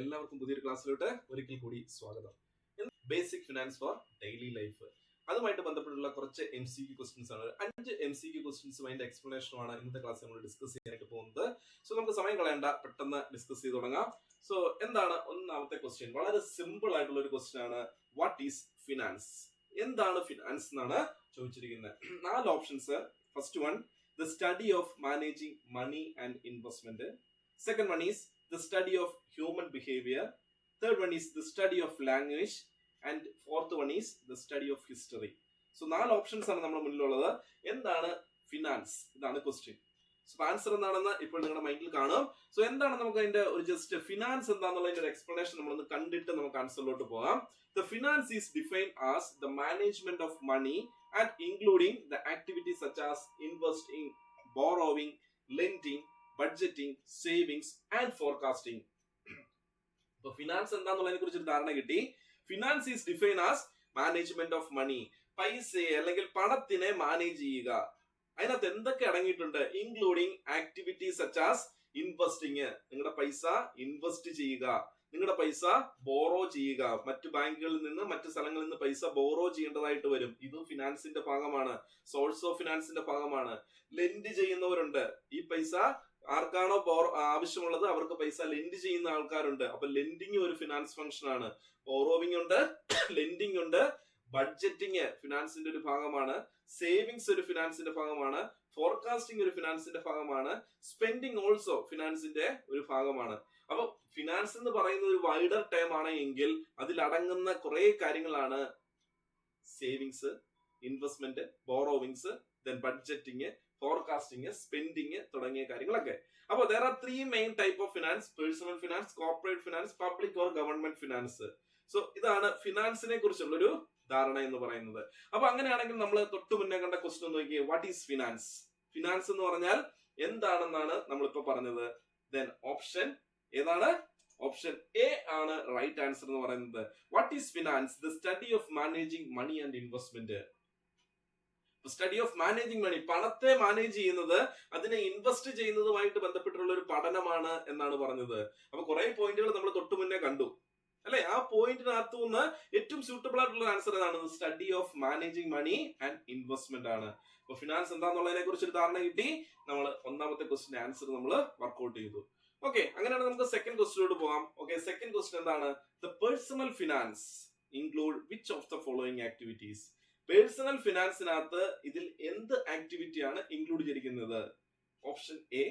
എല്ലാവർക്കും പുതിയൊരു ക്ലാസ്സിലോട്ട് ഒരിക്കൽ കൂടി സ്വാഗതം. Basic finance for daily life, അതുമായിട്ട് ബന്ധപ്പെട്ടുള്ള കുറച്ച് MCQ ക്വസ്റ്റ്യൻസ് ആണ്. 5 MCQ ക്വസ്റ്റ്യൻസും അതിന്റെ എക്സ്പ്ലനേഷനുമാണ് ഇന്നത്തെ ക്ലാസ് നമ്മൾ ഡിസ്കസ് ചെയ്യാനായിട്ട് പോകുന്നത്. സോ നമുക്ക് സമയം കളയണ്ട, പെട്ടെന്ന് ഡിസ്കസ് ചെയ്ത് തുടങ്ങാം. സോ എന്താണ് ഒന്നാമത്തെ ക്വസ്റ്റ്യൻ? വളരെ സിമ്പിൾ ആയിട്ടുള്ള ഒരു ക്വസ്റ്റ്യൻ ആണ്. What is finance? എന്താണ് ഫിനാൻസ് എന്നാണ് ചോദിച്ചിരിക്കുന്നത്. 4 options. First one, the study of managing money and investment. Second one is the study of human behavior. Third one is the study of language. And fourth one is the study of history. So 4 options ആണ് നമ്മുടെ മുന്നിലുള്ളത്. എന്താണ് finance? ഇതാണ് question. So answer എന്താണെന്ന് ഇപ്പോൾ നിങ്ങളുടെ മൈൻഡിൽ കാണും. സോ എന്താണ് നമുക്ക് അതിന്റെ ഒരു ജസ്റ്റ് ഫിനാൻസ് എന്താണെന്നുള്ളതിന്റെ ഒരു എക്സ്പ്ലനേഷൻ നമ്മളൊന്ന് കണ്ടിട്ട് നമുക്ക് ആൻസറിലോട്ട് പോകാം. The finance is defined as the management of money and including the activities such as investing, borrowing, lending, budgeting, savings and forecasting. So finance എന്താണെന്നുള്ളതിനെ കുറിച്ച് ഒരു ധാരണ കിട്ടി. Finance is defined as management of money. പൈസയെ അല്ലെങ്കിൽ പണത്തിനെ manage ചെയ്യുക. അതിനകത്ത് എന്തൊക്കെ അടങ്ങിയിട്ടുണ്ട്? Including activities such as investing, നിങ്ങളുടെ പൈസ ഇൻവെസ്റ്റ് ചെയ്യുക, നിങ്ങളുടെ പൈസ ബോറോ ചെയ്യുക, മറ്റു ബാങ്കുകളിൽ നിന്ന് മറ്റു സ്ഥലങ്ങളിൽ നിന്ന് പൈസ ബോറോ ചെയ്യേണ്ടതായിട്ട് വരും. ഇത് ഫിനാൻസിന്റെ ഭാഗമാണ്, സോഴ്സ് ഓഫ് ഫിനാൻസിന്റെ ഭാഗമാണ്. ലെൻഡ് ചെയ്യുന്നവരുണ്ട്. ഈ പൈസ ആർക്കാണോ ആവശ്യമുള്ളത് അവർക്ക് പൈസ ലെൻഡ് ചെയ്യുന്ന ആൾക്കാരുണ്ട്. അപ്പൊ ലെൻഡിങ് ഒരു ഫിനാൻസ് ഫംഗ്ഷൻ ആണ്. ബോറോവിംഗ് ഉണ്ട്, ലെൻഡിങ് ഉണ്ട്, ബഡ്ജറ്റിംഗ് ഫിനാൻസിന്റെ ഒരു ഭാഗമാണ്, സേവിങ്സ് ഒരു ഫിനാൻസിന്റെ ഭാഗമാണ്, ഫോർകാസ്റ്റിംഗ് ഒരു ഫിനാൻസിന്റെ ഭാഗമാണ്, സ്പെൻഡിങ് ഓൾസോ ഫിനാൻസിന്റെ ഒരു ഭാഗമാണ്. അപ്പൊ ഫിനാൻസ് എന്ന് പറയുന്ന ഒരു വൈഡർ ടേം ആണ് എങ്കിൽ അതിലടങ്ങുന്ന കുറെ കാര്യങ്ങളാണ് savings, investment, borrowings, then budgeting, forecasting, spending തുടങ്ങിയ കാര്യങ്ങളൊക്കെ. അപ്പൊ there are 3 main type of finance: personal finance, corporate finance, public or government finance. So ഇതാണ് ഫിനാൻസിനെ കുറിച്ചുള്ള ഒരു ധാരണ എന്ന് പറയുന്നത്. അപ്പൊ അങ്ങനെയാണെങ്കിൽ നമ്മൾ തൊട്ടു മുന്നേ കണ്ട ക്വസ്റ്റ്യൻ നോക്കിയേ, വാട്ട് ഈസ് ഫിനാൻസ്? ഫിനാൻസ് എന്ന് പറഞ്ഞാൽ എന്താണെന്നാണ് നമ്മളിപ്പോ പറഞ്ഞത്. ദെൻ ഓപ്ഷൻ ഏതാണ്? ഓപ്ഷൻ എ ആണ് റൈറ്റ് ആൻസർ എന്ന് പറയുന്നത്. What is finance? The study of managing money and investment. Study of managing money, പണത്തെ മാനേജ് ചെയ്യുന്നത്, അതിനെ ഇൻവെസ്റ്റ് ചെയ്യുന്നതുമായിട്ട് ബന്ധപ്പെട്ടുള്ള ഒരു പഠനമാണ് എന്നാണ് പറഞ്ഞത്. അപ്പൊ കുറെ പോയിന്റുകൾ നമ്മൾ തൊട്ടു മുന്നേ കണ്ടു അല്ലെ? ആ പോയിന്റിനകത്തു നിന്ന് ഏറ്റവും സ്യൂട്ടബിൾ ആയിട്ടുള്ള ആൻസർ ഏതാണ്? Study of managing money and investment ആണ്. അപ്പൊ ഫിനാൻസ് എന്താന്നുള്ളതിനെ കുറിച്ച് ഒരു ധാരണ കിട്ടി. നമ്മൾ ഒന്നാമത്തെ ക്വസ്റ്റിന്റെ ആൻസർ നമ്മൾ വർക്ക്ഔട്ട് ചെയ്തു. ഓക്കെ, അങ്ങനെയാണ് നമുക്ക് സെക്കൻഡ് ക്വസ്റ്റിനോട് പോകാം. ഓക്കെ, സെക്കൻഡ് ക്വസ്റ്റ്യൻ എന്താണ്? The personal finance include which of the following activities? Personal ഫിനാൻസിനകത്ത് ഇതിൽ എന്ത് ആക്ടിവിറ്റിയാണ് ഇൻക്ലൂഡ് ചെയ്തിരിക്കുന്നത്? Option A,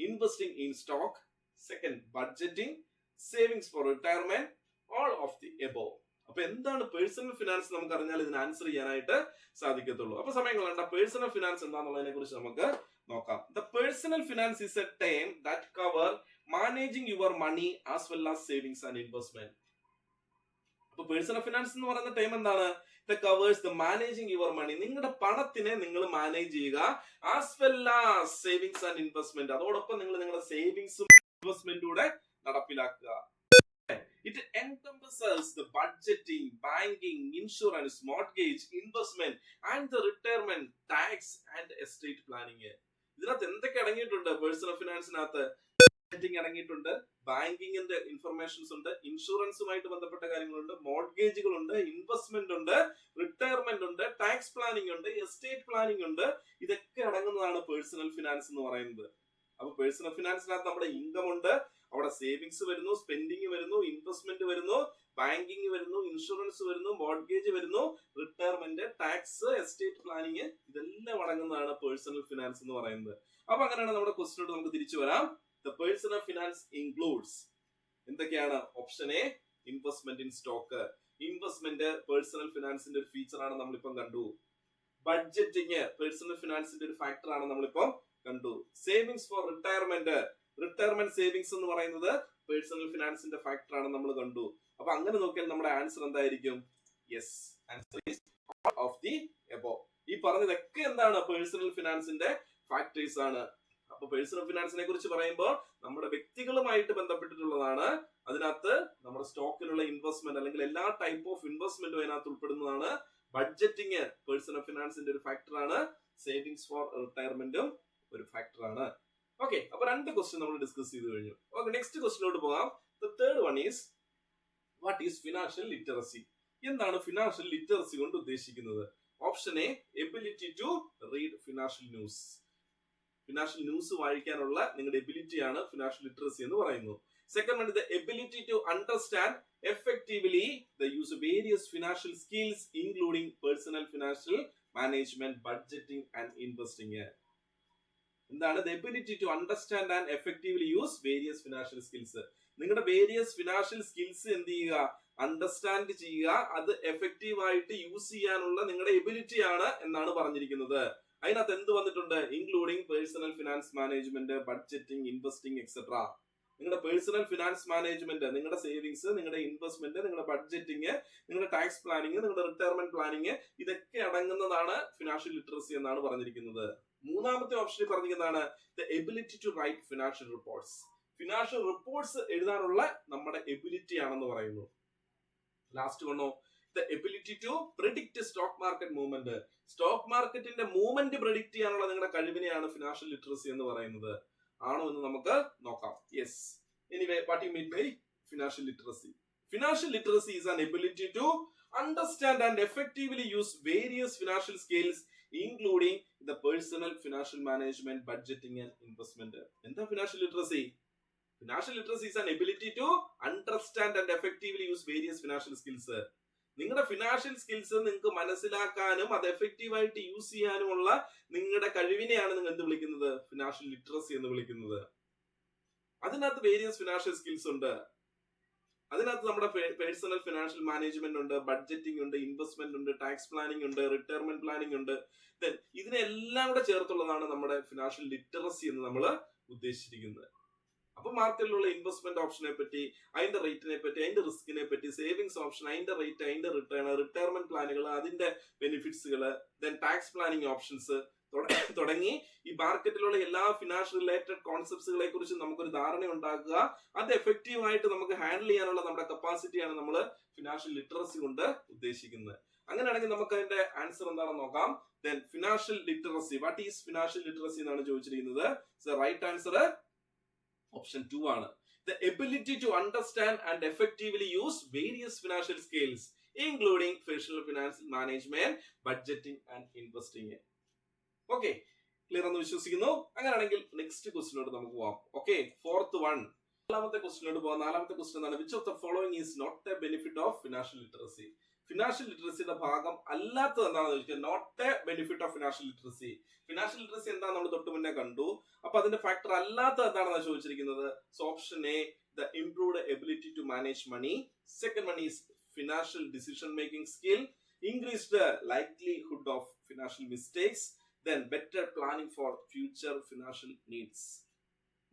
investing in stock. Second, budgeting. Savings for retirement. All of the above. അപ്പൊ എന്താണ് പേഴ്സണൽ ഫിനാൻസ്? നമുക്ക് അറിഞ്ഞാൽ ഇതിന് ആൻസർ ചെയ്യാനായിട്ട് സാധിക്കത്തുള്ളൂ. അപ്പൊ സമയം കളയണ്ട, പേഴ്സണൽ ഫിനാൻസ് എന്താണെന്നുള്ളതിനെ കുറിച്ച് നമുക്ക് നോക്കാം. The personal finance is a term that cover managing your money as well as savings and investment. അപ്പൊ പേഴ്സണൽ ഫിനാൻസ് എന്ന് പറയുന്ന ടൈം എന്താണ്? That covers the managing your money. നിങ്ങളുടെ പണത്തിനെ നിങ്ങൾ മാനേജ് ചെയ്യുക, as well as savings and investment. അതോടൊപ്പം നിങ്ങൾ നിങ്ങളുടെ സേവിങ്സും ഇൻവെസ്റ്റ്മെന്റും കൂടെ നടപ്പിലാക്കുക. It encompasses the budgeting, banking, insurance, mortgage, investment and the retirement, tax and estate planning. ഇതിനകത്ത് എന്തൊക്കെ അടങ്ങിയിട്ടുണ്ട്? പേഴ്സണൽ ഫിനാൻസിനകത്ത് ബഡ്ജറ്റിംഗ് അടങ്ങിയിട്ടുണ്ട്, ബാങ്കിങ്ങിന്റെ ഇൻഫർമേഷൻസ് ഉണ്ട്, ഇൻഷുറൻസുമായിട്ട് ബന്ധപ്പെട്ട കാര്യങ്ങളുണ്ട്, മോർഗേജുകളുണ്ട്, ഇൻവെസ്റ്റ്മെന്റ് ഉണ്ട്, റിട്ടയർമെന്റ് ഉണ്ട്, ടാക്സ് പ്ലാനിംഗ് ഉണ്ട്, എസ്റ്റേറ്റ് പ്ലാനിംഗ് ഉണ്ട്. ഇതൊക്കെ അടങ്ങുന്നതാണ് പേഴ്സണൽ ഫിനാൻസ് എന്ന് പറയുന്നത്. അപ്പൊ പേഴ്സണൽ ഫിനാൻസിനകത്ത് നമ്മുടെ ഇൻകം ഉണ്ട്, അവിടെ സേവിങ്സ് വരുന്നു, സ്പെൻഡിങ് വരുന്നു, ഇൻവെസ്റ്റ്മെന്റ് വരുന്നു, ബാങ്കിങ് വരുന്നു, ഇൻഷുറൻസ് വരുന്നു, മോർഗേജ് വരുന്നു, റിട്ടയർമെന്റ്, ടാക്സ്, എസ്റ്റേറ്റ് പ്ലാനിങ്, ഇതെല്ലാം അടങ്ങുന്നതാണ് പേഴ്സണൽ ഫിനാൻസ് എന്ന് പറയുന്നത്. അപ്പൊ അങ്ങനെയാണ് നമ്മുടെ ക്വസ്റ്റ്യനോട് നമുക്ക് തിരിച്ചു വരാം. The personal finance includes എന്തൊക്കെയാണ്? Option A, investment in stock. Investment personal ഫിനാൻസിന്റെ ഒരു ഫീച്ചർ ആണ്, നമ്മളിപ്പം കണ്ടു. ബഡ്ജറ്റിംഗ് പേഴ്സണൽ ഫിനാൻസിന്റെ ഒരു ഫാക്ടർ ആണ്, നമ്മളിപ്പം കണ്ടു. Savings for retirement, retirement savings എന്ന് പറയുന്നത് പേഴ്സണൽ ഫിനാൻസിന്റെ ഫാക്ടർ ആണ്, നമ്മൾ കണ്ടു. അപ്പൊ അങ്ങനെ നോക്കിയാൽ നമ്മുടെ ആൻസർ എന്തായിരിക്കും? Yes, answer is all of the above. ഈ പറഞ്ഞതൊക്കെ എന്താണ്? പേഴ്സണൽ ഫിനാൻസിന്റെ ഫാക്ടേഴ്സ് ആണ്. അപ്പൊ പേഴ്സണൽ ഫിനാൻസിനെ കുറിച്ച് പറയുമ്പോൾ നമ്മുടെ വ്യക്തികളുമായിട്ട് ബന്ധപ്പെട്ടിട്ടുള്ളതാണ്. അതിനകത്ത് നമ്മുടെ സ്റ്റോക്കിലുള്ള ഇൻവെസ്റ്റ്മെന്റ് അല്ലെങ്കിൽ എല്ലാ ടൈപ്പ് ഓഫ് ഇൻവെസ്റ്റ്മെന്റും അതിനകത്ത് ഉൾപ്പെടുന്നതാണ്. ബഡ്ജറ്റിംഗ് പേഴ്സണൽ ഫിനാൻസിന്റെ ഒരു ഫാക്ടർ ആണ്. സേവിങ്സ് ഫോർ റിട്ടയർമെന്റും ഒരു ഫാക്ടർ ആണ്. ഓക്കെ, അപ്പൊ 2 ക്വസ്റ്റ്യൻ നമ്മൾ ഡിസ്കസ് ചെയ്ത് കഴിഞ്ഞു. ഓക്കെ, നെക്സ്റ്റ് ക്വസ്റ്റ്യനോട് പോകാം. The third one is what is financial literacy? എന്താണ് ഫിനാൻഷ്യൽ ലിറ്ററസി കൊണ്ട് ഉദ്ദേശിക്കുന്നത്? Option A, ability to read financial news. Financial news വായിക്കാനുള്ള നിങ്ങളുടെ എബിലിറ്റിയാണ് ഫിനാൻഷ്യൽ ലിറ്ററസി എന്ന് പറയുന്നത്. Second one, the ability to understand effectively the use of various financial skills including personal financial management, budgeting and investing. എന്താണ് the ability to understand and effectively use various financial skills? നിങ്ങളുടെ various financial skills എന്ത് ചെയ്യുക, understand ചെയ്യുക, അത് effective ആയിട്ട് use ചെയ്യാനുള്ള നിങ്ങളുടെ ability ആണ് എന്നാണ് പറഞ്ഞിരിക്കുന്നത്. അതിനകത്ത് എന്ത് വന്നിട്ടുണ്ട്? Including personal finance management, budgeting, investing etcetera. നിങ്ങളുടെ പേഴ്സണൽ ഫിനാൻസ് മാനേജ്മെന്റ്, നിങ്ങളുടെ സേവിങ്സ്, നിങ്ങളുടെ ഇൻവെസ്റ്റ്മെന്റ്, നിങ്ങളുടെ ബഡ്ജറ്റിംഗ്, നിങ്ങളുടെ ടാക്സ് പ്ലാനിങ്, നിങ്ങളുടെ റിട്ടയർമെന്റ് പ്ലാനിങ്, ഇതൊക്കെ അടങ്ങുന്നതാണ് ഫിനാൻഷ്യൽ ലിറ്ററസി എന്നാണ് പറഞ്ഞിരിക്കുന്നത്. മൂന്നാമത്തെ ഓപ്ഷനിൽ പറഞ്ഞിരിക്കുന്നതാണ് the ability to write financial reports. Financial reports എഴുതാനുള്ള നമ്മുടെ എബിലിറ്റി ആണെന്ന് പറയുന്നു. ലാസ്റ്റ് വണ്ണോ, the ability to predict stock market movement. Stock മാർക്കറ്റിന്റെ മൂവ്മെന്റ് പ്രെഡിക്റ്റ് ചെയ്യാനുള്ള നിങ്ങളുടെ കഴിവിനെയാണ് ഫിനാൻഷ്യൽ ലിറ്ററസി എന്ന് പറയുന്നത്. ആണോ എന്ന് നമുക്ക് നോക്കാം. Yes. Anyway, what you mean by financial literacy? Financial literacy is an ability to understand and effectively use various financial skills including the personal financial management, budgeting and investment. എന്താ financial literacy? Financial literacy is an ability to understand and effectively use various financial skills. നിങ്ങളുടെ financial skills നിങ്ങൾക്ക് മനസ്സിലാക്കാനും അത് effective ആയിട്ട് use ചെയ്യാനുമുള്ള നിങ്ങളുടെ കഴിവിനെയാണ് നിങ്ങൾ എന്ത് വിളിക്കുന്നത്? ഫിനാൻഷ്യൽ ലിറ്ററസി എന്ന് വിളിക്കുന്നത്. അതിനകത്ത് വേരിയസ് ഫിനാൻഷ്യൽ സ്കിൽസ് ഉണ്ട്. അതിനകത്ത് നമ്മുടെ പേഴ്സണൽ ഫിനാൻഷ്യൽ മാനേജ്മെന്റ് ഉണ്ട്, ബഡ്ജറ്റിംഗ് ഉണ്ട്, ഇൻവെസ്റ്റ്മെന്റ് ഉണ്ട്, ടാക്സ് പ്ലാനിംഗ് ഉണ്ട്, റിട്ടയർമെന്റ് പ്ലാനിംഗ് ഉണ്ട്. ഇതിനെല്ലാം കൂടെ ചേർത്തുള്ളതാണ് നമ്മുടെ ഫിനാൻഷ്യൽ ലിറ്ററസി എന്ന് നമ്മൾ ഉദ്ദേശിച്ചിരിക്കുന്നത്. അപ്പൊ മാർക്കറ്റിലുള്ള ഇൻവെസ്റ്റ്മെന്റ് ഓപ്ഷനെ പറ്റി, അതിന്റെ റേറ്റിനെ പറ്റി, അതിന്റെ റിസ്കിനെ പറ്റി, സേവിങ്സ് ഓപ്ഷൻ, അതിന്റെ റേറ്റ്, അതിന്റെ റിട്ടേൺ, റിട്ടയർമെന്റ് പ്ലാനുകൾ, അതിന്റെ ബെനിഫിറ്റ്സുകൾ, ദെൻ ടാക്സ് പ്ലാനിങ് ഓപ്ഷൻസ് തുടങ്ങി ഈ മാർക്കറ്റിലുള്ള എല്ലാ ഫിനാൻഷ്യൽ റിലേറ്റഡ് കോൺസെപ്റ്റ്സുകളെ കുറിച്ച് നമുക്കൊരു ധാരണ ഉണ്ടാക്കുക. അത് എഫക്റ്റീവ് ആയിട്ട് നമുക്ക് ഹാൻഡിൽ ചെയ്യാനുള്ള നമ്മുടെ കപ്പാസിറ്റിയാണ് നമ്മൾ ഫിനാൻഷ്യൽ ലിറ്ററസി കൊണ്ട് ഉദ്ദേശിക്കുന്നത്. അങ്ങനെയാണെങ്കിൽ നമുക്ക് അതിന്റെ ആൻസർ എന്താണെന്ന് നോക്കാം. Then financial literacy, what is financial literacy എന്നാണ് ചോദിച്ചിരിക്കുന്നത്. റൈറ്റ് ആൻസർ ഓപ്ഷൻ 2 ആണ്. The ability to understand and effectively use various financial skills including personal finance management, budgeting and investing. Okay, clear എന്ന് വിശ്വസിക്കുന്നു. അങ്ങനെയാണെങ്കിൽ നെക്സ്റ്റ് ക്വസ്റ്റിനോട് നമുക്ക് പോവാം. ഓക്കെ, ഫോർത്ത് വൺ, നാലാമത്തെ ക്വസ്റ്റിനോട് പോവാം. നാലാമത്തെ ക്വസ്റ്റൻ എന്താണ്? Which of the following is not a benefit of financial literacy? Financial ലിറ്ററസിയുടെ ഭാഗം അല്ലാത്തത് എന്താണെന്ന് ചോദിച്ചാൽ not a benefit of financial literacy. Financial literacy എന്താ നമ്മൾ തൊട്ട് മുന്നേ കണ്ടു. അപ്പൊ അതിന്റെ ഫാക്ടർ അല്ലാത്തത് എന്താണെന്ന് ചോദിച്ചിരിക്കുന്നത്. So option A, the improved ability to manage money. Second one is financial decision making skill, increased likelihood of financial mistakes, then better planning for future financial needs.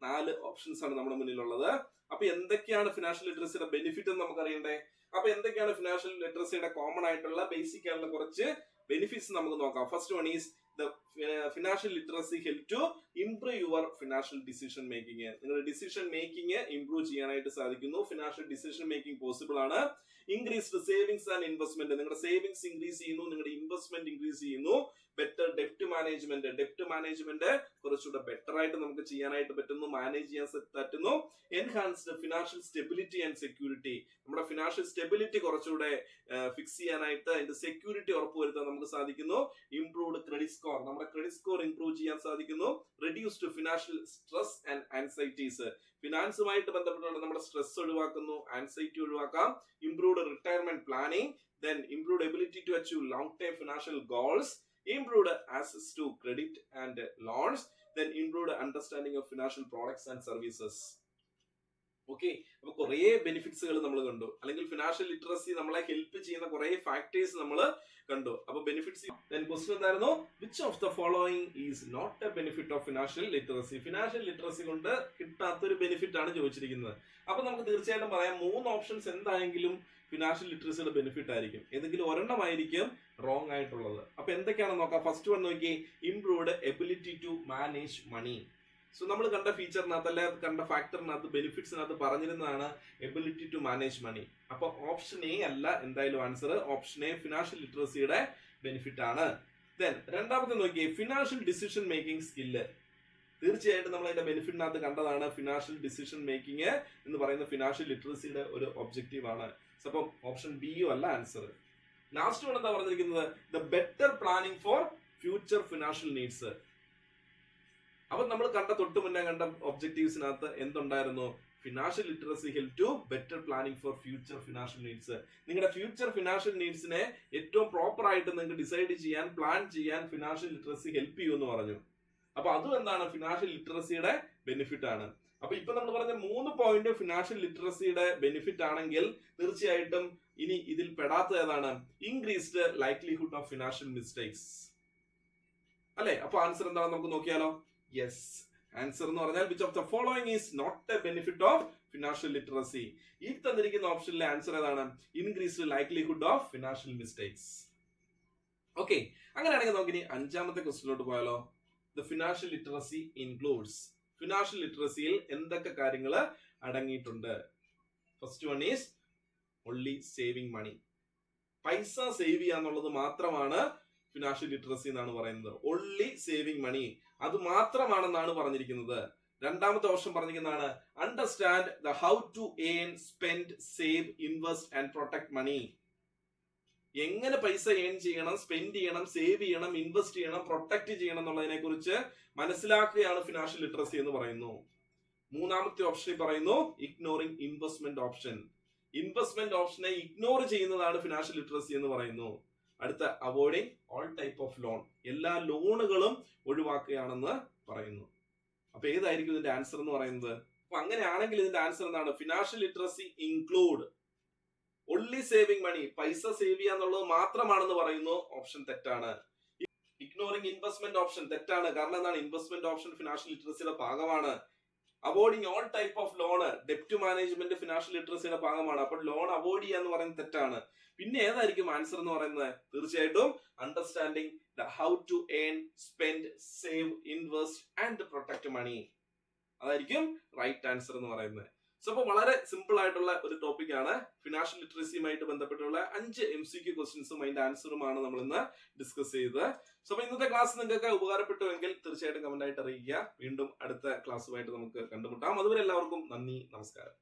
4 options ആണ് നമ്മുടെ മുന്നിലുള്ളത്. അപ്പൊ എന്തൊക്കെയാണ് ഫിനാൻഷ്യൽ ലിറ്ററസിയുടെ benefit എന്ന് നമുക്ക് അറിയണ്ടേ? അപ്പൊ എന്തൊക്കെയാണ് ഫിനാൻഷ്യൽ ലിറ്ററസിയുടെ കോമൺ ആയിട്ടുള്ള ബേസിക് ആയിട്ടുള്ള കുറച്ച് ബെനിഫിറ്റ്സ് നമുക്ക് നോക്കാം. First one is the financial literacy help to improve your financial decision making. നിങ്ങളുടെ ഡിസിഷൻ മേക്കിംഗ് ഇംപ്രൂവ് ചെയ്യാനായിട്ട് സാധിക്കുന്നു. ഫിനാൻഷ്യൽ ഡിസിഷൻ മേക്കിംഗ് പോസിബിൾ ആണ്. ഇൻക്രീസ്ഡ് സേവിങ്സ് ആൻഡ് ഇൻവെസ്റ്റ്മെന്റ്, നിങ്ങളുടെ സേവിങ്സ് ഇൻക്രീസ് ചെയ്യുന്നു, നിങ്ങളുടെ ഇൻവെസ്റ്റ്മെന്റ് ഇൻക്രീസ് ചെയ്യുന്നു. ബെറ്റർ ഡെപ്റ്റ് മാനേജ്മെന്റ് കുറച്ചുകൂടെ ബെറ്റർ ആയിട്ട് നമുക്ക് ചെയ്യാനായിട്ട് പറ്റുന്നു, മാനേജ് ചെയ്യാൻ പറ്റുന്നു. Enhanced financial stability and security, നമ്മുടെ ഫിനാൻഷ്യൽ സ്റ്റെബിലിറ്റി കുറച്ചുകൂടെ ഫിക്സ് ചെയ്യാനായിട്ട് അതിന്റെ സെക്യൂരിറ്റി ഉറപ്പുവരുത്താൻ നമുക്ക് സാധിക്കുന്നു. ഇംപ്രൂവ്ഡ് ക്രെഡിറ്റ് സ്കോർ, നമ്മുടെ ക്രെഡിറ്റ് സ്കോർ ഇംപ്രൂവ് ചെയ്യാൻ സാധിക്കുന്നു. Reduced financial stress and anxieties, ഫിനാൻസുമായിട്ട് ബന്ധപ്പെട്ടുള്ള നമ്മുടെ സ്ട്രെസ് ഒഴിവാക്കുന്നു, ആൻസൈറ്റി ഒഴിവാക്കാം. Improved retirement planning, then improved ability to achieve long-term financial goals, improved access to credit and loans, then improved understanding of financial products and services. Okay, അപ്പൊ കുറെ ബെനിഫിറ്റ്സുകൾ നമ്മൾ കണ്ടു, അല്ലെങ്കിൽ ഫിനാൻഷ്യൽ ലിറ്ററസി നമ്മളെ ഹെൽപ്പ് ചെയ്യുന്ന കുറെ ഫാക്ടേഴ്സ് നമ്മൾ കണ്ടു. അപ്പൊ ബെനിഫിറ്റ്സ്, ക്വസ്റ്റ്യൻ എന്തായിരുന്നു? Which of the following is not a benefit of financial literacy? Financial literacy കൊണ്ട് കിട്ടാത്തൊരു ബെനിഫിറ്റ് ആണ് ചോദിച്ചിരിക്കുന്നത്. അപ്പൊ നമുക്ക് തീർച്ചയായിട്ടും പറയാം 3 ഓപ്ഷൻസ് എന്തായെങ്കിലും ഫിനാൻഷ്യൽ ലിറ്ററസിയുടെ ബെനിഫിറ്റ് ആയിരിക്കും. ഏതെങ്കിലും ഒരെണ്ണമായിരിക്കും റോങ് ആയിട്ടുള്ളത്. അപ്പൊ എന്തൊക്കെയാണെന്ന് നോക്കാം. ഫസ്റ്റ് വൺ നോക്കി, improved ability to manage money. So നമ്മൾ കണ്ട ഫീച്ചറിനകത്ത് അല്ലെ കണ്ട ഫാക്ടറിനകത്ത് ബെനിഫിറ്റ്സിനകത്ത് പറഞ്ഞിരുന്നതാണ് എബിലിറ്റി ടു മാനേജ് മണി. അപ്പൊ ഓപ്ഷൻ എ അല്ല എന്തായാലും ആൻസർ. ഓപ്ഷൻ എ ഫിനാൻഷ്യൽ ലിറ്ററസിയുടെ ബെനിഫിറ്റ് ആണ്. ദെൻ രണ്ടാമത്തെ നോക്കിയേ, ഫിനാൻഷ്യൽ ഡിസിഷൻ മേക്കിംഗ് സ്കില്ല്. തീർച്ചയായിട്ടും നമ്മൾ അതിന്റെ ബെനിഫിറ്റിനകത്ത് കണ്ടതാണ് ഫിനാൻഷ്യൽ ഡിസിഷൻ മേക്കിംഗ് എന്ന് പറയുന്ന ഫിനാൻഷ്യൽ ലിറ്ററസിയുടെ ഒരു ഒബ്ജക്റ്റീവ് ആണ്. അപ്പം ഓപ്ഷൻ ബിയും അല്ല ആൻസർ. ലാസ്റ്റ് വൺ എന്താ പറഞ്ഞിരിക്കുന്നത്? The better planning for future financial needs. അപ്പൊ നമ്മൾ കണ്ട തൊട്ട് മുന്നേ കണ്ട ഒബ്ജക്റ്റീവ്സിനകത്ത് എന്തുണ്ടായിരുന്നു? Financial literacy help to better planning for future financial needs. നിങ്ങളുടെ ഫ്യൂച്ചർ ഫിനാൻഷ്യൽ നീഡ്സിനെ ഏറ്റവും പ്രോപ്പർ ആയിട്ട് നിങ്ങൾക്ക് ഡിസൈഡ് ചെയ്യാൻ, പ്ലാൻ ചെയ്യാൻ ഫിനാൻഷ്യൽ ലിറ്ററസി ഹെൽപ്പ് ചെയ്യുമെന്ന് പറഞ്ഞു. അപ്പൊ അതും എന്താണ്? ഫിനാൻഷ്യൽ ലിറ്ററസിയുടെ ബെനിഫിറ്റ് ആണ്. അപ്പൊ ഇപ്പൊ നമ്മൾ പറഞ്ഞ 3 പോയിന്റ് ഫിനാൻഷ്യൽ ലിറ്ററസിയുടെ ബെനിഫിറ്റ് ആണെങ്കിൽ തീർച്ചയായിട്ടും ഇനി ഇതിൽ പെടാത്ത ഏതാണ്? Increased likelihood of financial mistakes അല്ലെ? അപ്പൊ ആൻസർ എന്താണ് നമുക്ക് നോക്കിയാലോ? യെസ്, ആൻസർ എന്ന് പറഞ്ഞാൽ which of the following is not a benefit of financial literacy. ഈ തന്നിരിക്കുന്ന ഓപ്ഷനിലെ ആൻസർ ഏതാണ്? Increased likelihood of financial mistakes. Okay, അങ്ങനെയാണെങ്കിൽ നമുക്ക് ഇനി 5ാമത്തെ ക്വസ്റ്റ്യനിലോട്ട് പോയാലോ? The financial literacy includes. Financial ലിറ്ററസിയിൽ എന്തൊക്കെ കാര്യങ്ങൾ അടങ്ങിയിട്ടുണ്ട്? First one is only saving money. പൈസ സേവ് ചെയ്യാന്നുള്ളത് മാത്രമാണ് ഫിനാൻഷ്യൽ ലിറ്ററസി എന്നാണ് പറയുന്നത്. ഓൺലി സേവിങ് മണി, അത് മാത്രമാണെന്നാണ് പറഞ്ഞിരിക്കുന്നത്. രണ്ടാമത്തെ ഓപ്ഷൻ പറഞ്ഞിരിക്കുന്നതാണ് understand the how to earn, spend, save, invest and protect money. എങ്ങനെ പൈസ ഏൺ ചെയ്യണം, സ്പെൻഡ് ചെയ്യണം, സേവ് ചെയ്യണം, ഇൻവെസ്റ്റ് ചെയ്യണം, പ്രൊട്ടക്ട് ചെയ്യണം എന്നുള്ളതിനെ കുറിച്ച് മനസ്സിലാക്കുകയാണ് ഫിനാൻഷ്യൽ ലിറ്ററസി എന്ന് പറയുന്നു. മൂന്നാമത്തെ ഓപ്ഷനിൽ പറയുന്നു ഇഗ്നോറിംഗ് ഇൻവെസ്റ്റ്മെന്റ് ഓപ്ഷൻ. ഇൻവെസ്റ്റ്മെന്റ് ഓപ്ഷനെ ഇഗ്നോർ ചെയ്യുന്നതാണ് ഫിനാൻഷ്യൽ ലിറ്ററസി എന്ന് പറയുന്നു. അടുത്ത avoiding all type of loan. എല്ലാ ലോണുകളും ഒഴിവാക്കുകയാണെന്ന് പറയുന്നു. അപ്പൊ ഏതായിരിക്കും ഇതിന്റെ ആൻസർ എന്ന് പറയുന്നത്? അപ്പൊ അങ്ങനെയാണെങ്കിൽ ഇതിന്റെ ആൻസർ എന്താണ്? Financial literacy include only saving money, പൈസ സേവ് ചെയ്യാന്നുള്ളത് മാത്രമാണെന്ന് പറയുന്നു. ഓപ്ഷൻ തെറ്റാണ്. ഇഗ്നോറിംഗ് ഇൻവെസ്റ്റ്മെന്റ് ഓപ്ഷൻ തെറ്റാണ്. കാരണം എന്താണ്? ഇൻവെസ്റ്റ്മെന്റ് ഓപ്ഷൻ ഫിനാൻഷ്യൽ ലിറ്ററസിയുടെ ഭാഗമാണ്. Avoiding all type of loan, ഡെപ്റ്റ് മാനേജ്മെന്റ് ഫിനാൻഷ്യൽ ലിറ്ററസിയുടെ ഭാഗമാണ്. അപ്പോൾ ലോൺ അവോയ്ഡ് ചെയ്യാന്ന് പറയുന്നത് തെറ്റാണ്. പിന്നെ ഏതായിരിക്കും ആൻസർ എന്ന് പറയുന്നത്? തീർച്ചയായിട്ടും understanding the how to earn, spend, save, invest and protect money, അതായിരിക്കും റൈറ്റ് ആൻസർ എന്ന് പറയുന്നത്. സോ അപ്പോൾ വളരെ സിമ്പിൾ ആയിട്ടുള്ള ഒരു ടോപ്പിക് ആണ്. ഫിനാൻഷ്യൽ ലിറ്ററസിയുമായിട്ട് ബന്ധപ്പെട്ടുള്ള 5 MCQ ക്വസ്റ്റ്യൻസും അതിന്റെ ആൻസറുമാണ് നമ്മൾ ഇന്ന് ഡിസ്കസ് ചെയ്തത്. സോ അപ്പോൾ ഇന്നത്തെ ക്ലാസ് നിങ്ങൾക്ക് ഉപകാരപ്പെട്ടുവെങ്കിൽ തീർച്ചയായിട്ടും കമന്റ് ആയിട്ട് അറിയിക്കുക. വീണ്ടും അടുത്ത ക്ലാസ്സുമായിട്ട് നമുക്ക് കണ്ടുമുട്ടാം. അതുവരെ എല്ലാവർക്കും നന്ദി, നമസ്കാരം.